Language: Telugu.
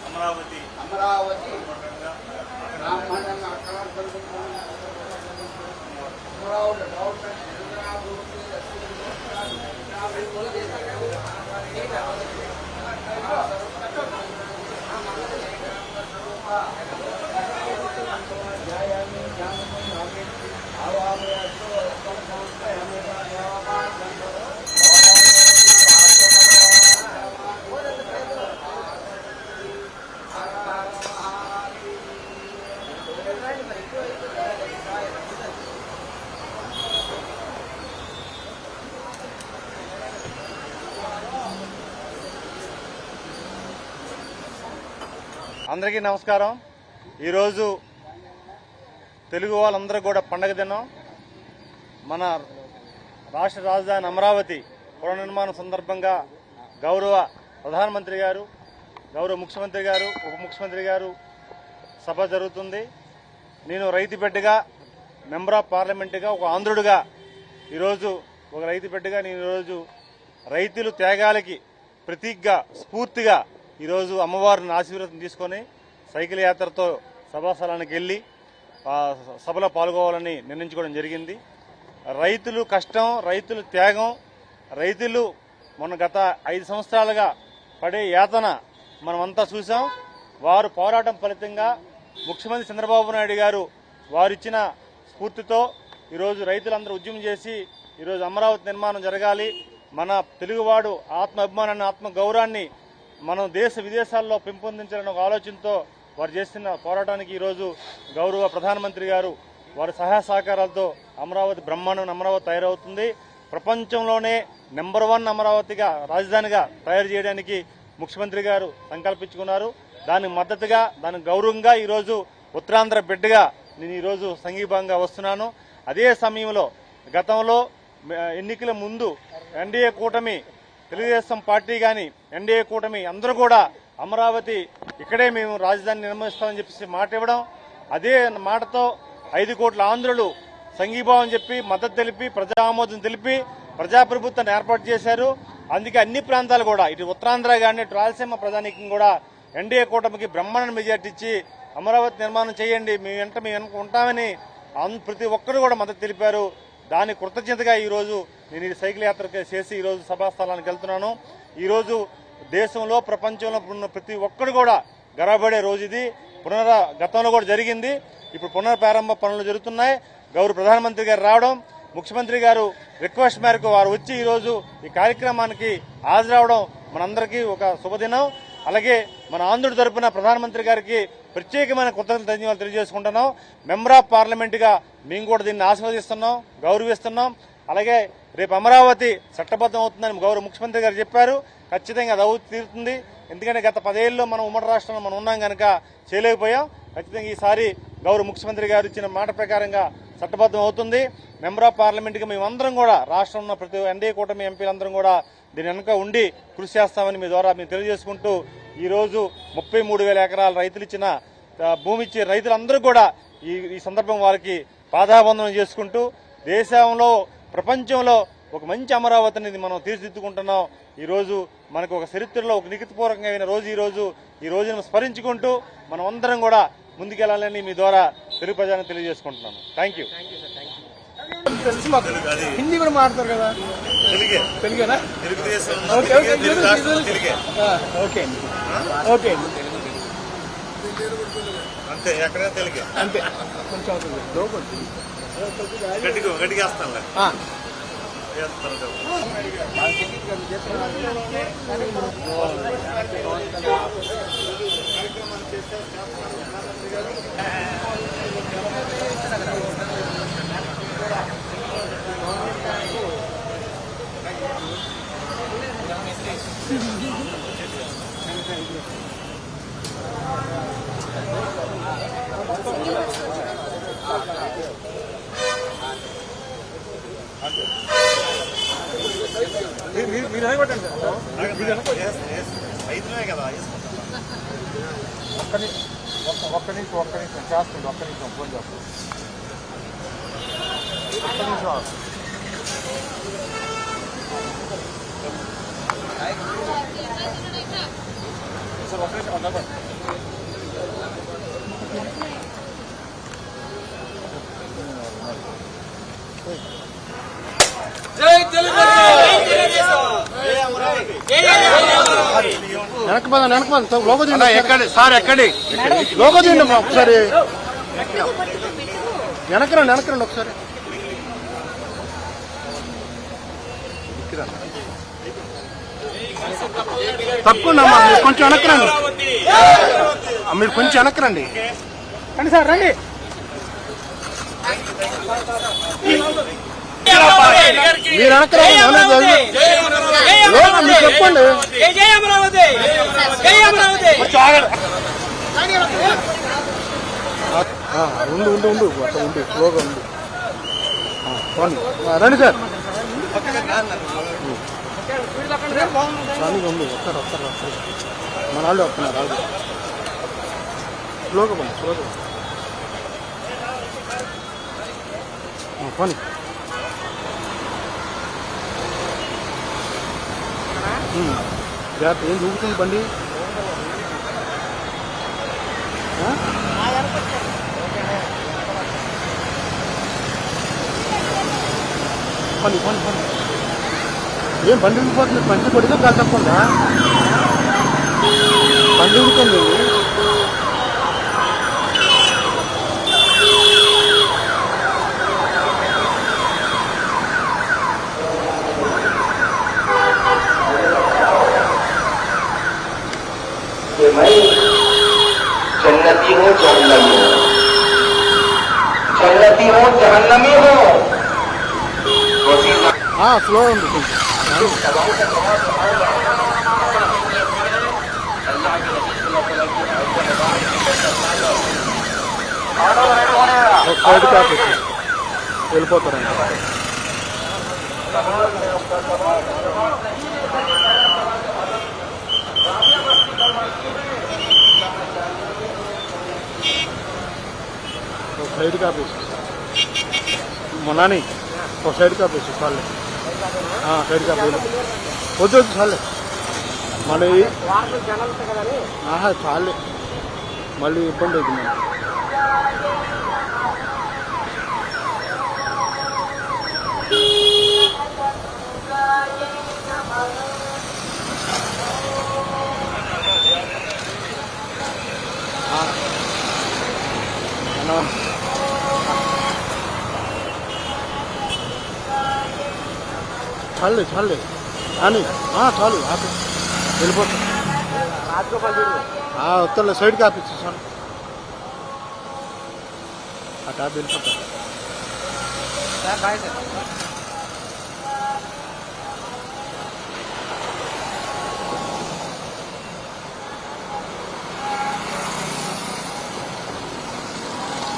अमरावती అందరికీ నమస్కారం. ఈరోజు తెలుగు వాళ్ళందరూ కూడా పండగ దినం. మన రాష్ట్ర రాజధాని అమరావతి పునర్నిర్మాణం సందర్భంగా గౌరవ ప్రధానమంత్రి గారు, గౌరవ ముఖ్యమంత్రి గారు, ఉప ముఖ్యమంత్రి గారు సభ జరుగుతుంది. నేను రైతు బిడ్డగా, మెంబర్ ఆఫ్ పార్లమెంటుగా, ఒక ఆంధ్రుడిగా ఈరోజు ఒక రైతు బిడ్డగా నేను ఈరోజు రైతులు త్యాగాలకి ప్రతీకగా, స్ఫూర్తిగా ఈరోజు అమ్మవారిని ఆశీర్వాదం తీసుకొని సైకిల్ యాత్రతో సభాస్థలానికి వెళ్లి సభలో పాల్గొవాలని నిర్ణయించుకోవడం జరిగింది. రైతులు కష్టం, రైతులు త్యాగం, రైతులు మొన్న గత 5 సంవత్సరాలుగా పడే యాతన మనమంతా చూసాం. వారు పోరాటం ఫలితంగా ముఖ్యమంత్రి చంద్రబాబు నాయుడు గారు వారిచ్చిన స్ఫూర్తితో ఈరోజు రైతులందరూ ఉద్యమం చేసి ఈరోజు అమరావతి నిర్మాణం జరగాలి, మన తెలుగువాడు ఆత్మాభిమానాన్ని, ఆత్మగౌరవాన్ని మనం దేశ విదేశాల్లో పెంపొందించాలనే ఒక ఆలోచనతో వారు చేస్తున్న పోరాటానికి ఈరోజు గౌరవ ప్రధానమంత్రి గారు వారి సహాయ సహకారాలతో అమరావతి బ్రహ్మాండమైన అమరావతి తయారవుతుంది. ప్రపంచంలోనే నెంబర్ 1 అమరావతిగా, రాజధానిగా తయారు చేయడానికి ముఖ్యమంత్రి గారు సంకల్పించుకున్నారు. దానికి మద్దతుగా, దానికి గౌరవంగా ఈరోజు ఉత్తరాంధ్ర బిడ్డగా నేను ఈరోజు సంఘీభాగంగా వస్తున్నాను. అదే సమయంలో గతంలో ఎన్నికల ముందు ఎన్డీఏ కూటమి, తెలుగుదేశం పార్టీ కానీ ఎన్డీఏ కూటమి అందరూ కూడా అమరావతి ఇక్కడే మేము రాజధాని నిర్మిస్తామని చెప్పేసి మాట ఇవ్వడం, అదే మాటతో 5 కోట్ల ఆంధ్రులు సంఘీభావం చెప్పి, మద్దతు తెలిపి, ప్రజా ఆమోదం తెలిపి ప్రజాప్రభుత్వాన్ని ఏర్పాటు చేశారు. అందుకే అన్ని ప్రాంతాలు కూడా, ఇటు ఉత్తరాంధ్ర కానీ ఇటు రాయలసీమ ప్రజానీకం కూడా ఎన్డీఏ కూటమికి బ్రహ్మాండ మెజార్టీ ఇచ్చి అమరావతి నిర్మాణం చేయండి, మేము వెనక ఉంటామని ప్రతి ఒక్కరు కూడా మద్దతు తెలిపారు. దాని కృతజ్ఞతగా ఈరోజు నేను ఈ సైకిల్ యాత్ర చేసి ఈరోజు సభాస్థలానికి వెళ్తున్నాను. ఈరోజు దేశంలో, ప్రపంచంలో ఉన్న ప్రతి ఒక్కరు కూడా గర్వపడే రోజు ఇది. గతంలో కూడా జరిగింది, ఇప్పుడు పునఃప్రారంభ పనులు జరుగుతున్నాయి. గౌరవ ప్రధానమంత్రి గారు రావడం, ముఖ్యమంత్రి గారు రిక్వెస్ట్ మేరకు వారు వచ్చి ఈరోజు ఈ కార్యక్రమానికి హాజరవడం మనందరికీ ఒక శుభదినం. అలాగే మన ఆంధ్రుడి తరపున ప్రధానమంత్రి గారికి ప్రత్యేకమైన కృతజ్ఞతలు, ధన్యవాదాలు తెలియజేసుకుంటున్నాం. మెంబర్ ఆఫ్ పార్లమెంటుగా మేము కూడా దీన్ని ఆస్వాదిస్తున్నాం, గౌరవిస్తున్నాం. అలాగే రేపు అమరావతి చట్టబద్దం అవుతుందని గౌరవ ముఖ్యమంత్రి గారు చెప్పారు. ఖచ్చితంగా అది తీరుతుంది. ఎందుకంటే గత 10 ఏళ్ళలో మనం ఉమ్మడి రాష్ట్రంలో మనం ఉన్నాం కనుక చేయలేకపోయాం. ఖచ్చితంగా ఈసారి గౌరవ ముఖ్యమంత్రి గారు ఇచ్చిన మాట ప్రకారంగా చట్టబద్దం అవుతుంది. మెంబర్ ఆఫ్ పార్లమెంట్గా మేమందరం కూడా, రాష్ట్రంలో ఉన్న ప్రతి ఎన్డీఏ కూటమి ఎంపీలందరం కూడా దీని వెనుక ఉండి కృషి చేస్తామని మీ ద్వారా మేము తెలియజేసుకుంటూ, ఈరోజు 33,000 ఎకరాల రైతులు ఇచ్చిన భూమి ఇచ్చే రైతులందరూ కూడా ఈ సందర్భం వారికి పాదాబంధనం చేసుకుంటూ, దేశంలో, ప్రపంచంలో ఒక మంచి అమరావతిని మనం తీర్చిదిద్దుకుంటున్నాం. ఈరోజు మనకు ఒక చరిత్రలో ఒక లిఖితపూర్వకమైన రోజు ఈ రోజును స్మరించుకుంటూ మనం అందరం కూడా ముందుకెళ్లాలని మీ ద్వారా తెలుగు ప్రజలను తెలియజేసుకుంటున్నాను. Thank you. హిందీ కూడా మాట్లాడతారు కదా? తెలుగేనా? ఓకే ఓకే అంతే, ఎక్కడ తెలుగే అంతే. కొంచెం గట్టిగా వస్తాను. మీరు అనుకోండి సార్. రైతులే కదా ఒక్క నిమిషం చేస్తుంది. ఒక్క నిమిషం ఫోన్ చేస్తాను. ఒక్క నిమిషం. సార్ ఒక్క నిమిషం చెప్పండి. వెనక్కి పద లోగో తీయండి. ఎక్కడి సార్ ఎక్కడి లోగో తీయండి ఒకసారి. వెనకరండి ఒకసారి. తప్పకుండా అమ్మా, మీరు కొంచెం వెనకరండి. మీరు కొంచెం వెనకరండి. రండి సార్ రండి. మీరు వెనకరండి. మీరు చెప్పండి. ఉండు అట్లా ఉండు. స్లోగా ఉండు. రండి సార్. రాని ఉంది. వస్తారు. మన వాళ్ళు వస్తున్నారు. వాళ్ళు స్లోగా పోనీ. జాగ్రత్త. ఏం దూకుతుంది బండి? పని ఏం బండి ఉడికిపోతుంది? బండి పడితే కాదు తప్పకుండా బండి ఉడుకుంది. जन्नती हो जहन्नमी हो। స్లో ఉంది. సైడ్ కాపీ వెళ్ళిపోతారండి. సైడ్ కాపీస్ మొన్నాని ఒక సైడ్ కాపీస్ చాలే. సైడ్ కాపీ వద్దు చాలే. మళ్ళీ చాలే, మళ్ళీ ఇబ్బంది అవుతుంది. చాలే అని చాలు ఆపి వెళ్ళిపోతా. వస్తలే సైడ్ కాపీ చాలు. ఆ ట్యాబ్ వెళ్ళిపోతా.